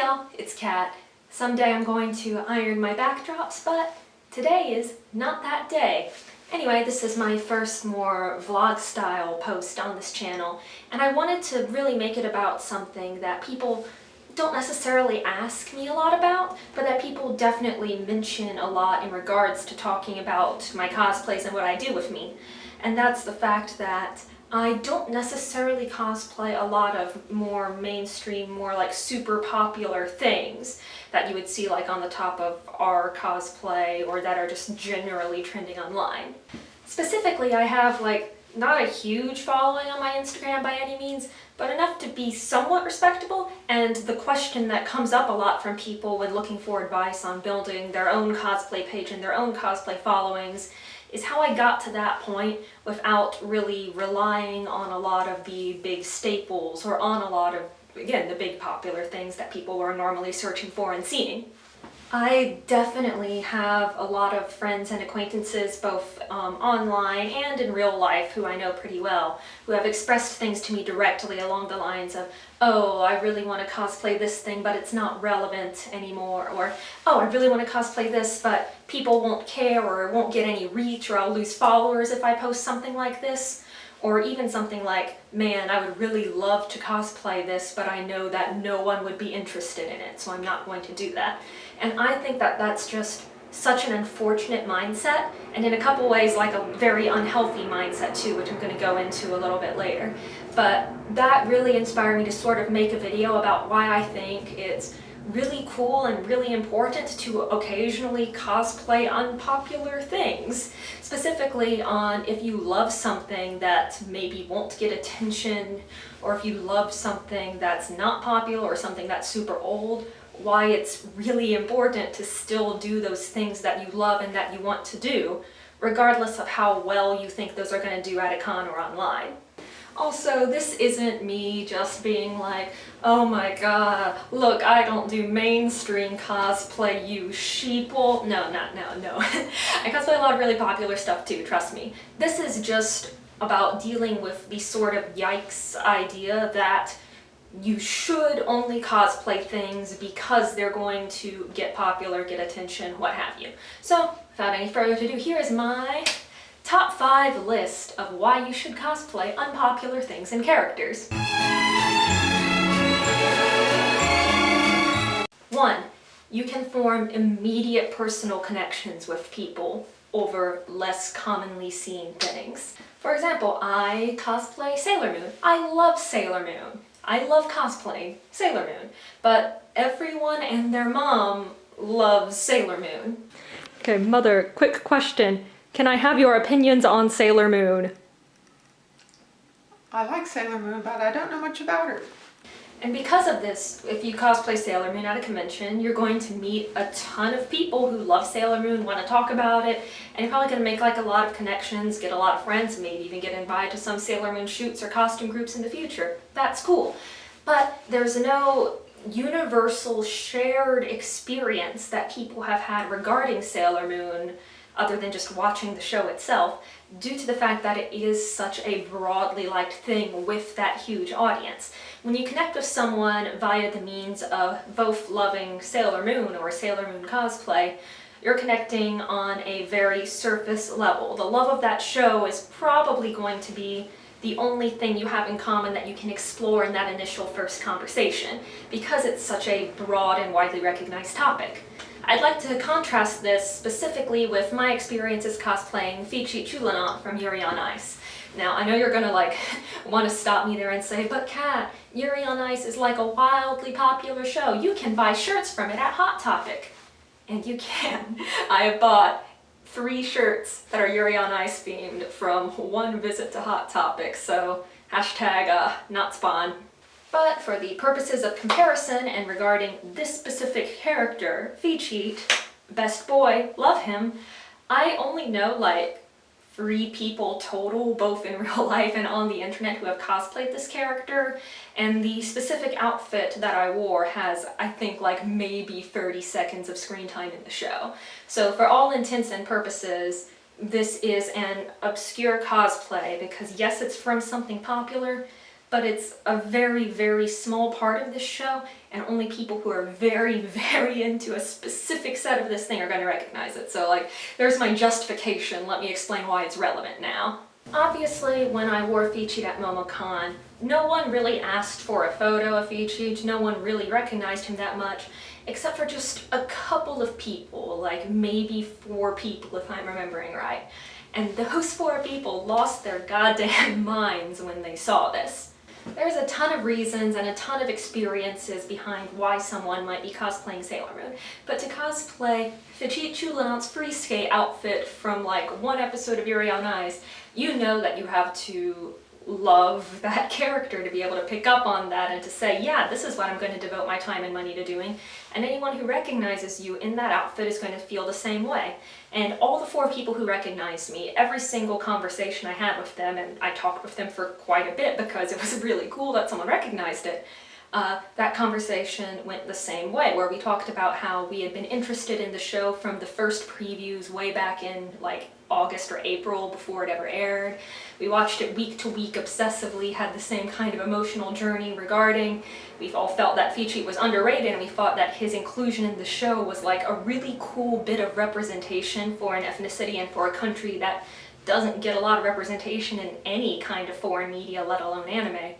y'all, it's Kat. Someday I'm going to iron my backdrops, but today is not that day. Anyway, this is my first more vlog style post on this channel, and I wanted to really make it about something that people don't necessarily ask me a lot about, but that people definitely mention a lot in regards to talking about my cosplays and what I do with me. And that's the fact that I don't necessarily cosplay a lot of more mainstream, more like super popular things that you would see like on the top of our cosplay or that are just generally trending online. Specifically, I have like not a huge following on my Instagram by any means, but enough to be somewhat respectable, and the question that comes up a lot from people when looking for advice on building their own cosplay page and their own cosplay followings is how I got to that point without really relying on a lot of the big staples or on a lot of, again, the big popular things that people were normally searching for and seeing. I definitely have a lot of friends and acquaintances, both online and in real life, who I know pretty well, who have expressed things to me directly along the lines of, oh, I really want to cosplay this thing, but it's not relevant anymore, or, oh, I really want to cosplay this, but people won't care or won't get any reach, or I'll lose followers if I post something like this. Or even something like, man, I would really love to cosplay this, but I know that no one would be interested in it, so I'm not going to do that. And I think that that's just such an unfortunate mindset, and in a couple ways like a very unhealthy mindset too, which I'm going to go into a little bit later. But that really inspired me to sort of make a video about why I think it's really cool and really important to occasionally cosplay unpopular things. Specifically on if you love something that maybe won't get attention, or if you love something that's not popular or something that's super old, why it's really important to still do those things that you love and that you want to do, regardless of how well you think those are going to do at a con or online. Also, this isn't me just being like, oh my god, look, I don't do mainstream cosplay, you sheeple. No. I cosplay a lot of really popular stuff too, trust me. This is just about dealing with the sort of yikes idea that you should only cosplay things because they're going to get popular, get attention, what have you. So, without any further ado, here is my top 5 list of why you should cosplay unpopular things and characters. 1. You can form immediate personal connections with people over less commonly seen things. For example, I cosplay Sailor Moon. I love Sailor Moon. I love cosplaying Sailor Moon, but everyone and their mom loves Sailor Moon. Okay, Mother, quick question. Can I have your opinions on Sailor Moon? I like Sailor Moon, but I don't know much about her. And because of this, if you cosplay Sailor Moon at a convention, you're going to meet a ton of people who love Sailor Moon, want to talk about it, and you're probably going to make like a lot of connections, get a lot of friends, maybe even get invited to some Sailor Moon shoots or costume groups in the future. That's cool. But there's no universal shared experience that people have had regarding Sailor Moon other than just watching the show itself, due to the fact that it is such a broadly liked thing with that huge audience. When you connect with someone via the means of both loving Sailor Moon or Sailor Moon cosplay, you're connecting on a very surface level. The love of that show is probably going to be the only thing you have in common that you can explore in that initial first conversation, because it's such a broad and widely recognized topic. I'd like to contrast this specifically with my experiences cosplaying Fichi Chulanot from Yuri on Ice. Now, I know you're gonna like want to stop me there and say, but Kat, Yuri on Ice is like a wildly popular show. You can buy shirts from it at Hot Topic. And you can. I have bought 3 shirts that are Yuri on Ice themed from one visit to Hot Topic, so hashtag not spawn. But for the purposes of comparison and regarding this specific character, Fichi, best boy, love him, I only know like 3 people total, both in real life and on the internet, who have cosplayed this character, and the specific outfit that I wore has, I think, like maybe 30 seconds of screen time in the show. So for all intents and purposes, this is an obscure cosplay because yes, it's from something popular, but it's a very, very small part of this show, and only people who are very, very into a specific set of this thing are going to recognize it. So like, there's my justification. Let me explain why it's relevant now. Obviously, when I wore Featured at MomoCon, no one really asked for a photo of Featured, no one really recognized him that much, except for just a couple of people, like maybe 4 people if I'm remembering right. And those 4 people lost their goddamn minds when they saw this. There's a ton of reasons and a ton of experiences behind why someone might be cosplaying Sailor Moon, but to cosplay Fuchichu Lanot's free skate outfit from like one episode of Yuri on Ice, you know that you have to love that character to be able to pick up on that and to say, yeah, this is what I'm going to devote my time and money to doing. And anyone who recognizes you in that outfit is going to feel the same way. And all the 4 people who recognized me, every single conversation I had with them, and I talked with them for quite a bit because it was really cool that someone recognized it, that conversation went the same way, where we talked about how we had been interested in the show from the first previews way back in like August or April before it ever aired. We watched it week to week obsessively, had the same kind of emotional journey regarding. We've all felt that Featured was underrated, and we thought that his inclusion in the show was like a really cool bit of representation for an ethnicity and for a country that doesn't get a lot of representation in any kind of foreign media, let alone anime.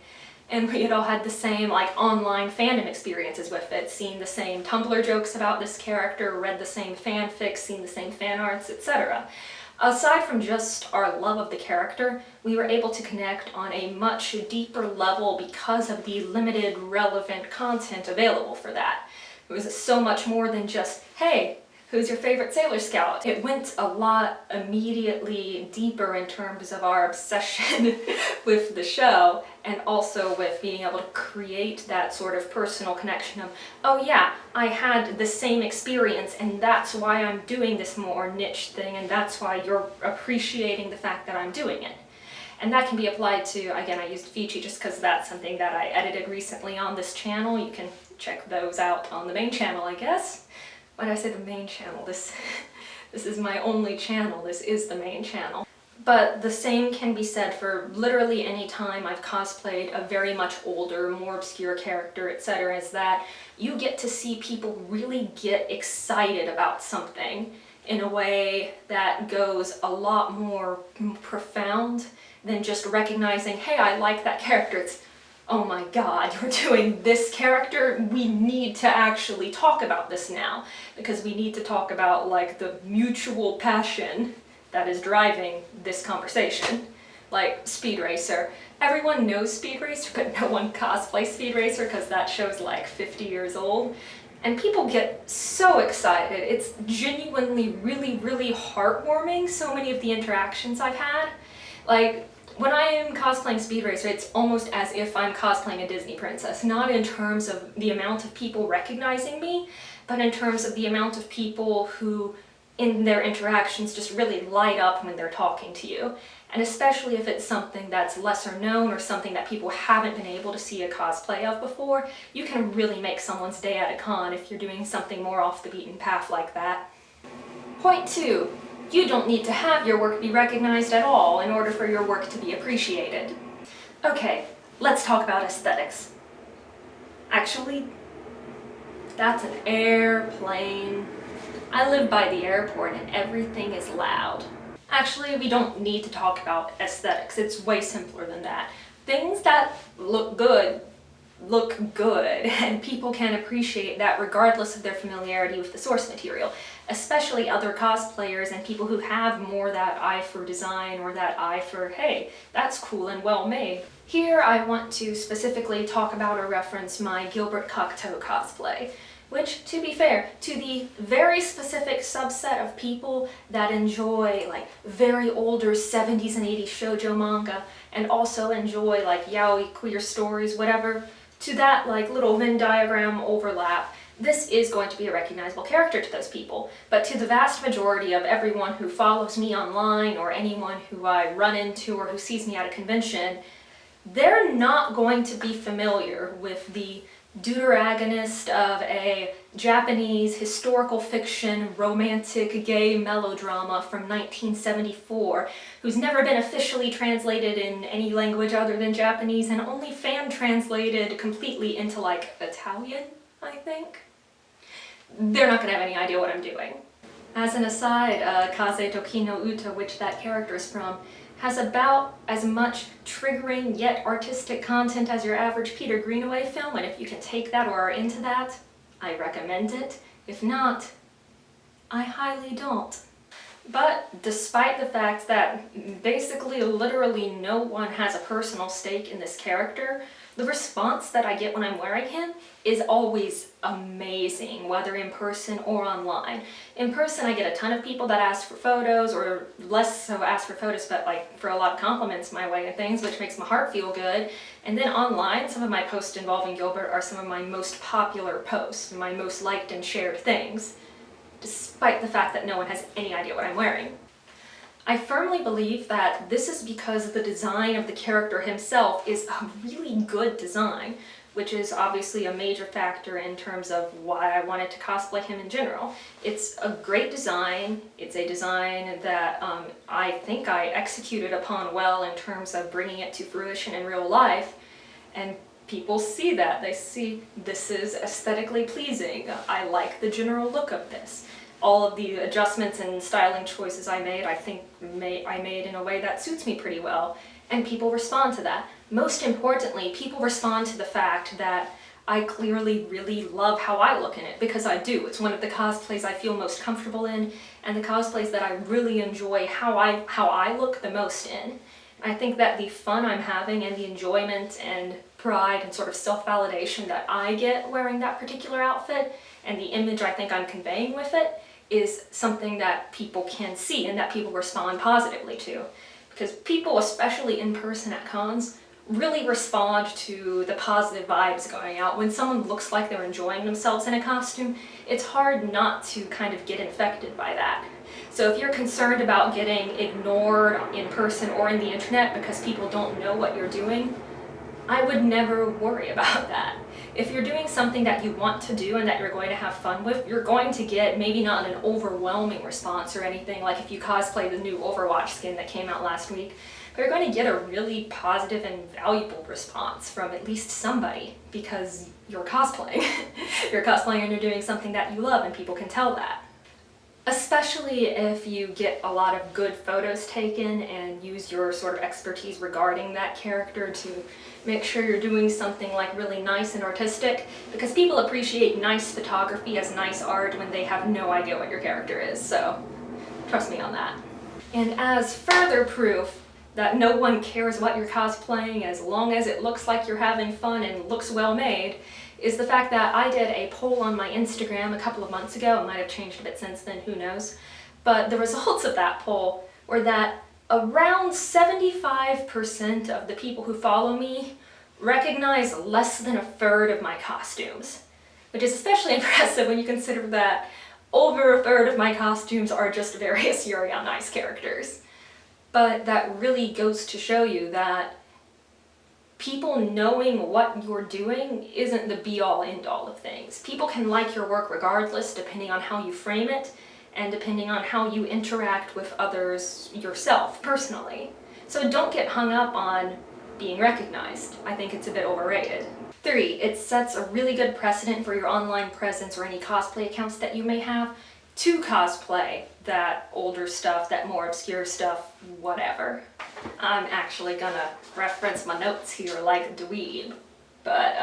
And we had all had the same like online fandom experiences with it, seen the same Tumblr jokes about this character, read the same fanfics, seen the same fan arts, etc. Aside from just our love of the character, we were able to connect on a much deeper level because of the limited relevant content available for that. It was so much more than just, hey, who's your favorite Sailor Scout? It went a lot immediately deeper in terms of our obsession with the show, and also with being able to create that sort of personal connection of, oh yeah, I had the same experience and that's why I'm doing this more niche thing, and that's why you're appreciating the fact that I'm doing it. And that can be applied to, again, I used Featured just because that's something that I edited recently on this channel. You can check those out on the main channel, I guess. When I say the main channel, this is my only channel, this is the main channel. But the same can be said for literally any time I've cosplayed a very much older, more obscure character, etc., is that you get to see people really get excited about something in a way that goes a lot more profound than just recognizing, hey, I like that character. It's, oh my god, you're doing this character? We need to actually talk about this now, because we need to talk about like the mutual passion that is driving this conversation. Like Speed Racer. Everyone knows Speed Racer, but no one cosplays Speed Racer because that show's like 50 years old. And people get so excited. It's genuinely really, really heartwarming, so many of the interactions I've had. Like, when I am cosplaying Speed Racer, it's almost as if I'm cosplaying a Disney princess. Not in terms of the amount of people recognizing me, but in terms of the amount of people who, in their interactions, just really light up when they're talking to you. And especially if it's something that's lesser known or something that people haven't been able to see a cosplay of before, you can really make someone's day at a con if you're doing something more off the beaten path like that. Point 2. You don't need to have your work be recognized at all in order for your work to be appreciated. Okay, let's talk about aesthetics. Actually, that's an airplane. I live by the airport and everything is loud. Actually, we don't need to talk about aesthetics. It's way simpler than that. Things that look good, and people can appreciate that regardless of their familiarity with the source material, especially other cosplayers and people who have more that eye for design or that eye for, hey, that's cool and well made. Here I want to specifically talk about or reference my Gilbert Cocteau cosplay, which, to be fair, to the very specific subset of people that enjoy like very older 70s and 80s shoujo manga and also enjoy like yaoi, queer stories, whatever, to that like little Venn diagram overlap, this is going to be a recognizable character to those people. But to the vast majority of everyone who follows me online or anyone who I run into or who sees me at a convention, they're not going to be familiar with the deuteragonist of a Japanese historical fiction romantic gay melodrama from 1974 who's never been officially translated in any language other than Japanese and only fan translated completely into like Italian, I think. They're not gonna have any idea what I'm doing. As an aside, Kaze Toki no Uta, which that character is from, has about as much triggering yet artistic content as your average Peter Greenaway film, and if you can take that or are into that, I recommend it. If not, I highly don't. But despite the fact that basically literally no one has a personal stake in this character, the response that I get when I'm wearing him is always amazing, whether in person or online. In person, I get a ton of people that ask for photos, or less so ask for photos, but like for a lot of compliments my way and things, which makes my heart feel good. And then online, some of my posts involving Gilbert are some of my most popular posts, my most liked and shared things, despite the fact that no one has any idea what I'm wearing. I firmly believe that this is because the design of the character himself is a really good design, which is obviously a major factor in terms of why I wanted to cosplay him in general. It's a great design. It's a design that I think I executed upon well in terms of bringing it to fruition in real life, and people see that. They see this is aesthetically pleasing. I like the general look of this. All of the adjustments and styling choices I made, I think I made in a way that suits me pretty well, and people respond to that. Most importantly, people respond to the fact that I clearly really love how I look in it, because I do. It's one of the cosplays I feel most comfortable in, and the cosplays that I really enjoy how I look the most in. I think that the fun I'm having and the enjoyment and pride and sort of self-validation that I get wearing that particular outfit, and the image I think I'm conveying with it, is something that people can see and that people respond positively to. Because people, especially in person at cons, really respond to the positive vibes going out. When someone looks like they're enjoying themselves in a costume, it's hard not to kind of get infected by that. So if you're concerned about getting ignored in person or in the internet because people don't know what you're doing, I would never worry about that. If you're doing something that you want to do and that you're going to have fun with, you're going to get maybe not an overwhelming response or anything, like if you cosplay the new Overwatch skin that came out last week, but you're going to get a really positive and valuable response from at least somebody, because you're cosplaying. You're cosplaying and you're doing something that you love, and people can tell that. Especially if you get a lot of good photos taken and use your sort of expertise regarding that character to make sure you're doing something like really nice and artistic, because people appreciate nice photography as nice art when they have no idea what your character is, so trust me on that. And as further proof that no one cares what you're cosplaying as long as it looks like you're having fun and looks well made, is the fact that I did a poll on my Instagram a couple of months ago. It might have changed a bit since then, who knows. But the results of that poll were that around 75% of the people who follow me recognize less than a third of my costumes, which is especially impressive when you consider that over a third of my costumes are just various Yuri on Ice characters. But that really goes to show you that people knowing what you're doing isn't the be-all end-all of things. People can like your work regardless, depending on how you frame it and depending on how you interact with others yourself personally. So don't get hung up on being recognized. I think it's a bit overrated. 3, it sets a really good precedent for your online presence or any cosplay accounts that you may have to cosplay that older stuff, that more obscure stuff, whatever. I'm actually gonna reference my notes here like a dweeb, but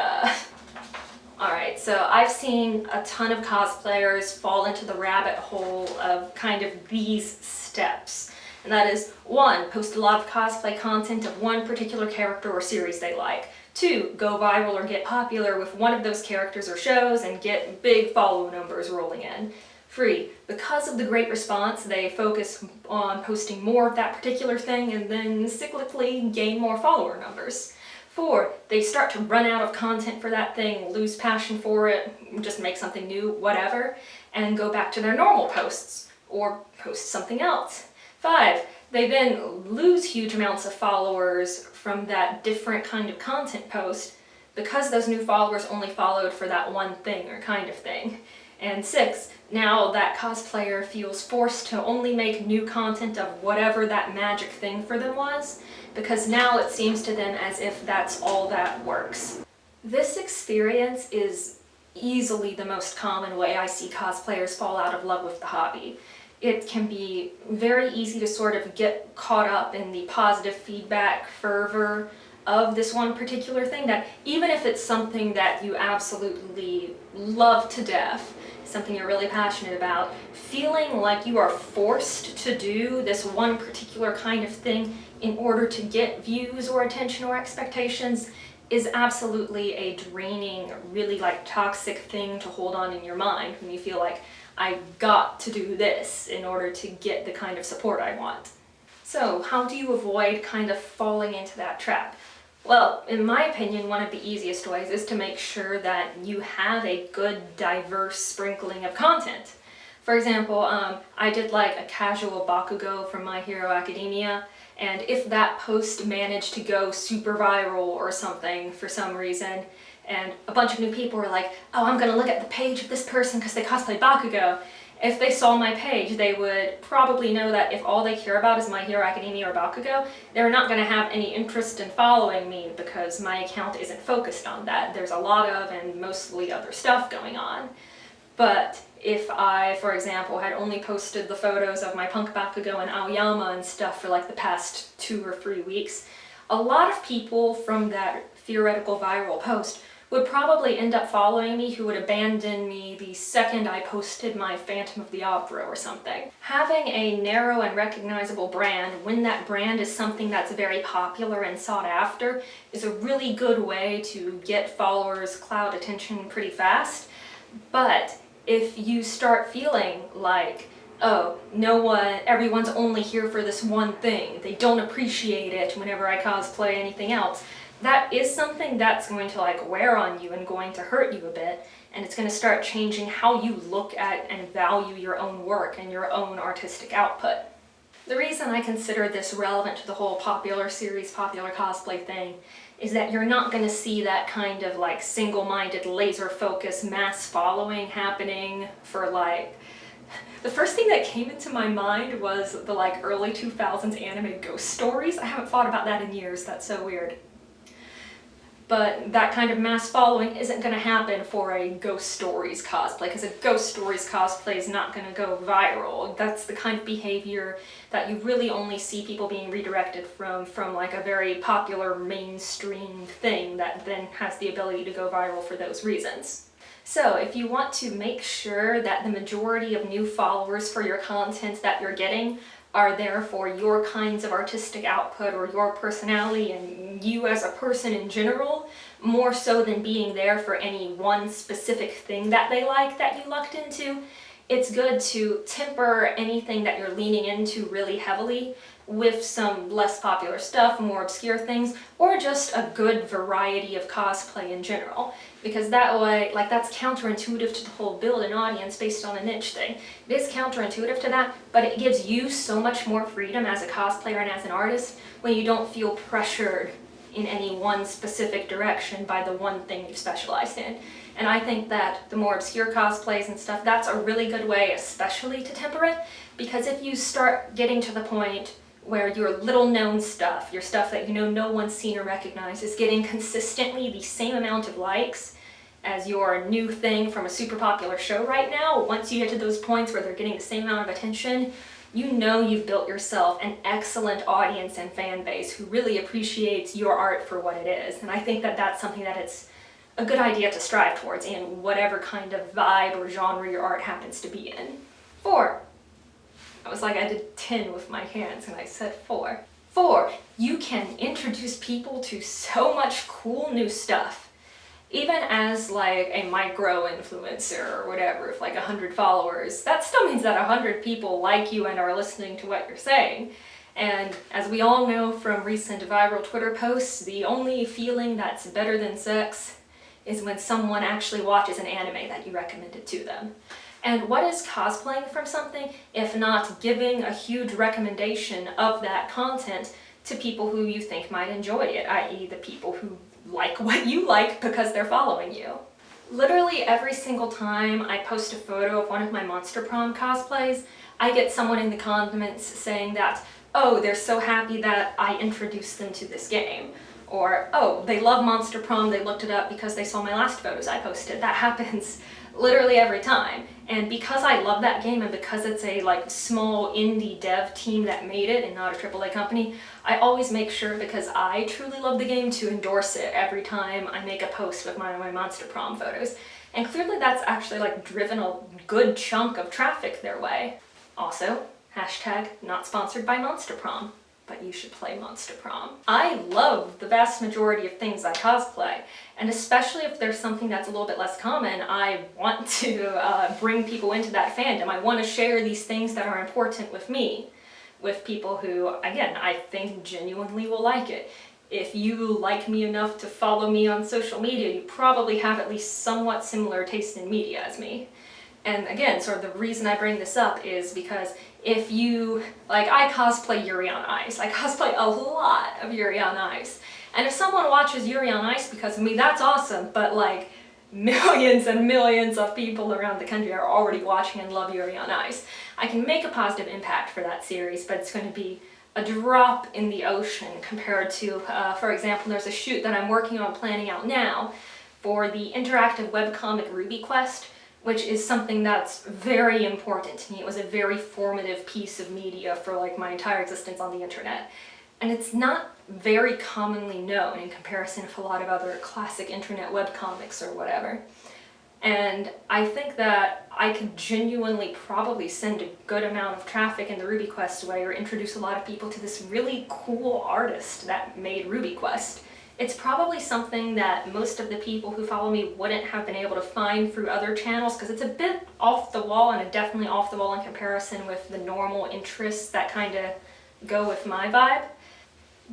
alright, so I've seen a ton of cosplayers fall into the rabbit hole of kind of these steps. And that is, 1, post a lot of cosplay content of one particular character or series they like. 2, go viral or get popular with one of those characters or shows and get big follow numbers rolling in. 3, because of the great response, they focus on posting more of that particular thing and then cyclically gain more follower numbers. 4, they start to run out of content for that thing, lose passion for it, just make something new, whatever, and go back to their normal posts or post something else. 5, they then lose huge amounts of followers from that different kind of content post, because those new followers only followed for that one thing or kind of thing. And 6, now that cosplayer feels forced to only make new content of whatever that magic thing for them was, because now it seems to them as if that's all that works. This experience is easily the most common way I see cosplayers fall out of love with the hobby. It can be very easy to sort of get caught up in the positive feedback fervor of this one particular thing, that even if it's something that you absolutely love to death, something you're really passionate about, feeling like you are forced to do this one particular kind of thing in order to get views or attention or expectations is absolutely a draining, really like toxic thing to hold on in your mind when you feel like, I got to do this in order to get the kind of support I want. So how do you avoid kind of falling into that trap? Well, in my opinion, one of the easiest ways is to make sure that you have a good, diverse sprinkling of content. For example, I did like a casual Bakugo from My Hero Academia, and if that post managed to go super viral or something for some reason, and a bunch of new people were like, oh, I'm gonna look at the page of this person because they cosplay Bakugo. If they saw my page, they would probably know that if all they care about is My Hero Academia or Bakugo, they're not gonna have any interest in following me because my account isn't focused on that. There's a lot of and mostly other stuff going on. But if I, for example, had only posted the photos of my Punk Bakugo and Aoyama and stuff for like the past 2 or 3 weeks, a lot of people from that theoretical viral post would probably end up following me who would abandon me the second I posted my Phantom of the Opera or something. Having a narrow and recognizable brand, when that brand is something that's very popular and sought after, is a really good way to get followers' clout attention pretty fast. But if you start feeling like, oh, everyone's only here for this one thing, they don't appreciate it whenever I cosplay anything else, that is something that's going to like wear on you and going to hurt you a bit, and it's going to start changing how you look at and value your own work and your own artistic output. The reason I consider this relevant to the whole popular series, popular cosplay thing, is that you're not going to see that kind of like single-minded, laser-focused mass following happening for like... The first thing that came into my mind was the like early 2000s anime ghost stories. I haven't thought about that in years, that's so weird. But that kind of mass following isn't going to happen for a Ghost Stories cosplay, because a Ghost Stories cosplay is not going to go viral. That's the kind of behavior that you really only see people being redirected from like a very popular mainstream thing that then has the ability to go viral for those reasons. So if you want to make sure that the majority of new followers for your content that you're getting are there for your kinds of artistic output or your personality and you as a person in general, more so than being there for any one specific thing that they like that you lucked into, it's good to temper anything that you're leaning into really heavily with some less popular stuff, more obscure things, or just a good variety of cosplay in general. Because that way, like, that's counterintuitive to the whole build an audience based on a niche thing. It is counterintuitive to that, but it gives you so much more freedom as a cosplayer and as an artist when you don't feel pressured in any one specific direction by the one thing you've specialized in. And I think that the more obscure cosplays and stuff, that's a really good way especially to temper it, because if you start getting to the point where your little known stuff, your stuff that you know no one's seen or recognized, is getting consistently the same amount of likes as your new thing from a super popular show right now, once you get to those points where they're getting the same amount of attention, you know you've built yourself an excellent audience and fan base who really appreciates your art for what it is. And I think that that's something that it's a good idea to strive towards in whatever kind of vibe or genre your art happens to be in. 4. I was like, I did 10 with my hands and I said 4. 4, you can introduce people to so much cool new stuff. Even as like a micro influencer or whatever, with like 100 followers, that still means that 100 people like you and are listening to what you're saying. And as we all know from recent viral Twitter posts, the only feeling that's better than sex is when someone actually watches an anime that you recommended to them. And what is cosplaying from something if not giving a huge recommendation of that content to people who you think might enjoy it, i.e. the people who like what you like because they're following you. Literally every single time I post a photo of one of my Monster Prom cosplays, I get someone in the comments saying that, oh, they're so happy that I introduced them to this game. Or, oh, they love Monster Prom, they looked it up because they saw my last photos I posted. That happens literally every time. And because I love that game and because it's a small indie dev team that made it and not a AAA company, I always make sure, because I truly love the game, to endorse it every time I make a post with my Monster Prom photos. And clearly that's actually driven a good chunk of traffic their way. Also, hashtag not sponsored by Monster Prom, but you should play Monster Prom. I love the vast majority of things I cosplay, and especially if there's something that's a little bit less common, I want to bring people into that fandom. I want to share these things that are important with me, with people who, again, I think genuinely will like it. If you like me enough to follow me on social media, you probably have at least somewhat similar taste in media as me. And again, sort of the reason I bring this up is because if you, I cosplay Yuri on Ice. I cosplay a lot of Yuri on Ice. And if someone watches Yuri on Ice because of me, that's awesome, but millions and millions of people around the country are already watching and love Yuri on Ice. I can make a positive impact for that series, but it's going to be a drop in the ocean compared to, for example, there's a shoot that I'm working on planning out now for the interactive webcomic Ruby Quest, which is something that's very important to me. It was a very formative piece of media for my entire existence on the internet. And it's not very commonly known in comparison to a lot of other classic internet webcomics or whatever. And I think that I could genuinely probably send a good amount of traffic in the Ruby Quest way, or introduce a lot of people to this really cool artist that made Ruby Quest. It's probably something that most of the people who follow me wouldn't have been able to find through other channels, because it's a bit off the wall, and definitely off the wall in comparison with the normal interests that kind of go with my vibe.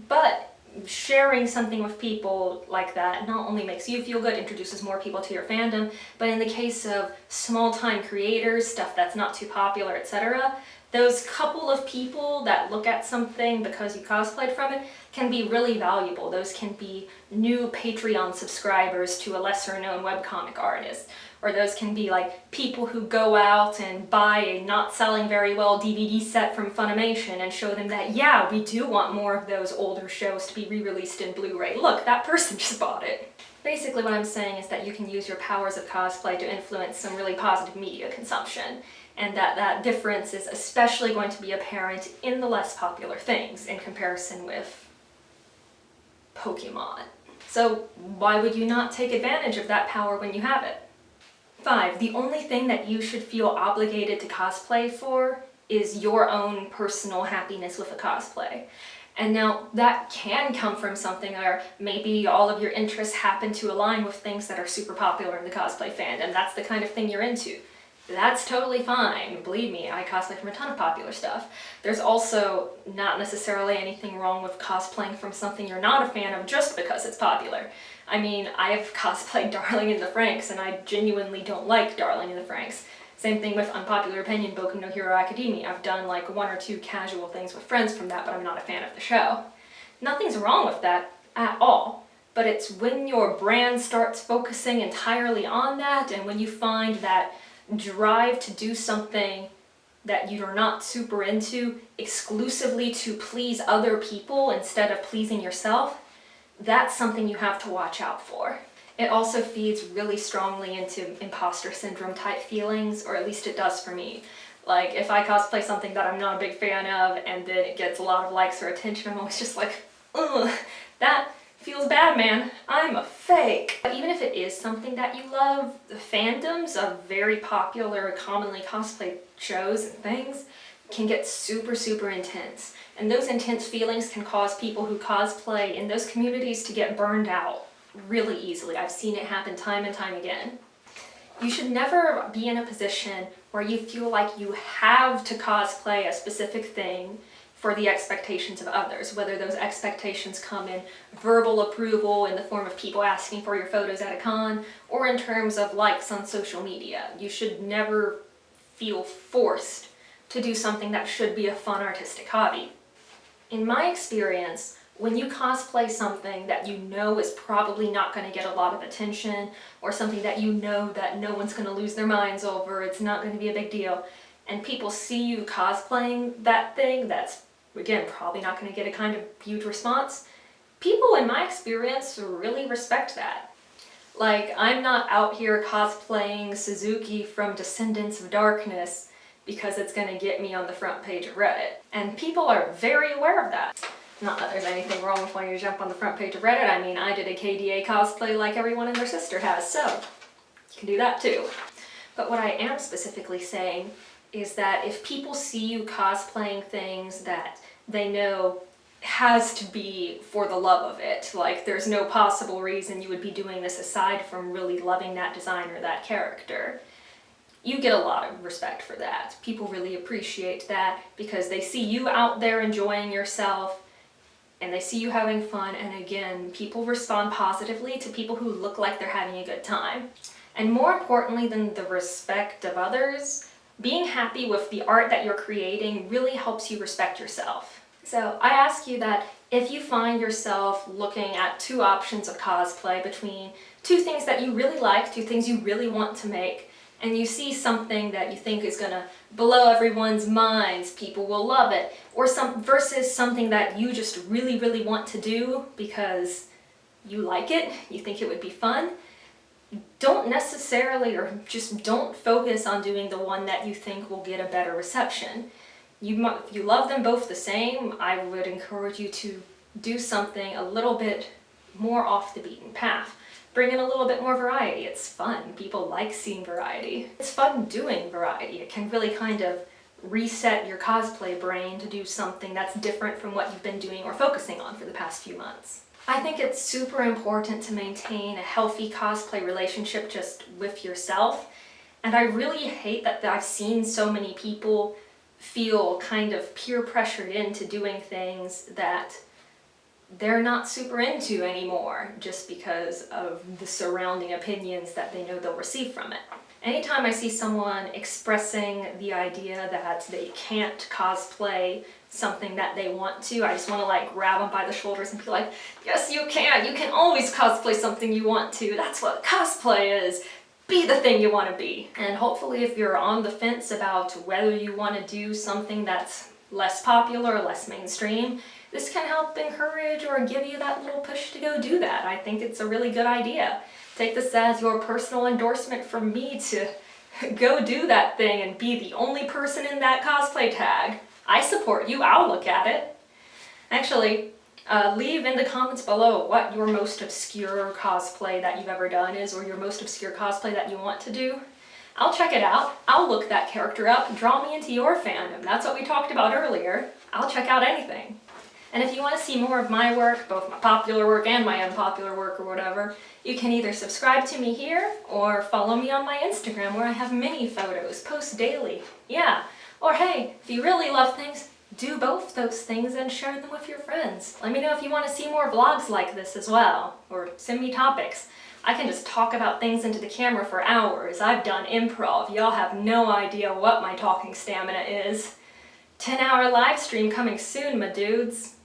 But sharing something with people like that not only makes you feel good, introduces more people to your fandom, but in the case of small-time creators, stuff that's not too popular, etc., those couple of people that look at something because you cosplayed from it can be really valuable. Those can be new Patreon subscribers to a lesser-known webcomic artist. Or those can be people who go out and buy a not selling very well DVD set from Funimation and show them that, yeah, we do want more of those older shows to be re-released in Blu-ray. Look, that person just bought it. Basically what I'm saying is that you can use your powers of cosplay to influence some really positive media consumption, and that difference is especially going to be apparent in the less popular things in comparison with Pokemon. So why would you not take advantage of that power when you have it? 5. The only thing that you should feel obligated to cosplay for is your own personal happiness with a cosplay. And now that can come from something where maybe all of your interests happen to align with things that are super popular in the cosplay fandom. That's the kind of thing you're into. That's totally fine. Believe me, I cosplay from a ton of popular stuff. There's also not necessarily anything wrong with cosplaying from something you're not a fan of just because it's popular. I mean, I have cosplayed Darling in the Franxx, and I genuinely don't like Darling in the Franxx. Same thing with unpopular opinion, Boku no Hero Academia. I've done 1 or 2 casual things with friends from that, but I'm not a fan of the show. Nothing's wrong with that at all. But it's when your brand starts focusing entirely on that, and when you find that drive to do something that you're not super into exclusively to please other people instead of pleasing yourself, that's something you have to watch out for. It also feeds really strongly into imposter syndrome type feelings, or at least it does for me. If I cosplay something that I'm not a big fan of and then it gets a lot of likes or attention, I'm always just ugh, that feels bad, man. I'm a fake. But even if it is something that you love, the fandoms of very popular, commonly cosplayed shows and things can get super, super intense. And those intense feelings can cause people who cosplay in those communities to get burned out really easily. I've seen it happen time and time again. You should never be in a position where you feel like you have to cosplay a specific thing for the expectations of others, whether those expectations come in verbal approval in the form of people asking for your photos at a con, or in terms of likes on social media. You should never feel forced to do something that should be a fun artistic hobby. In my experience, When you cosplay something that you know is probably not going to get a lot of attention, or something that you know that no one's going to lose their minds over, it's not going to be a big deal, and people see you cosplaying that thing that's, again, probably not going to get a kind of huge response, people, in my experience, really respect that. Like, I'm not out here cosplaying Suzuki from Descendants of Darkness because it's going to get me on the front page of Reddit. And people are very aware of that. Not that there's anything wrong with wanting to jump on the front page of Reddit. I mean, I did a KDA cosplay like everyone and their sister has, so you can do that too. But what I am specifically saying is that if people see you cosplaying things that they know has to be for the love of it, like there's no possible reason you would be doing this aside from really loving that design or that character, you get a lot of respect for that. People really appreciate that because they see you out there enjoying yourself and they see you having fun, and again, people respond positively to people who look like they're having a good time. And more importantly than the respect of others, being happy with the art that you're creating really helps you respect yourself. So I ask you that if you find yourself looking at two options of cosplay between two things that you really like, two things you really want to make, and you see something that you think is gonna blow everyone's minds, people will love it, or versus something that you just really, really want to do because you like it, you think it would be fun, don't necessarily, or just don't focus on doing the one that you think will get a better reception. If you love them both the same, I would encourage you to do something a little bit more off the beaten path. Bring in a little bit more variety. It's fun. People like seeing variety. It's fun doing variety. It can really kind of reset your cosplay brain to do something that's different from what you've been doing or focusing on for the past few months. I think it's super important to maintain a healthy cosplay relationship just with yourself, and I really hate that I've seen so many people feel kind of peer pressured into doing things that they're not super into anymore just because of the surrounding opinions that they know they'll receive from it. Anytime I see someone expressing the idea that they can't cosplay something that they want to, I just want to like grab them by the shoulders and be like, yes you can always cosplay something you want to, that's what cosplay is. Be the thing you want to be. And hopefully if you're on the fence about whether you want to do something that's less popular or less mainstream, this can help encourage or give you that little push to go do that. I think it's a really good idea. Take this as your personal endorsement from me to go do that thing and be the only person in that cosplay tag. I support you, I'll look at it. Actually, leave in the comments below what your most obscure cosplay that you've ever done is, or your most obscure cosplay that you want to do. I'll check it out, I'll look that character up, draw me into your fandom. That's what we talked about earlier. I'll check out anything. And if you want to see more of my work, both my popular work and my unpopular work or whatever, you can either subscribe to me here or follow me on my Instagram where I have mini photos, post daily. Yeah. Or hey, if you really love things, do both those things and share them with your friends. Let me know if you want to see more vlogs like this as well, or send me topics. I can just talk about things into the camera for hours. I've done improv. Y'all have no idea what my talking stamina is. 10-hour live stream coming soon, my dudes.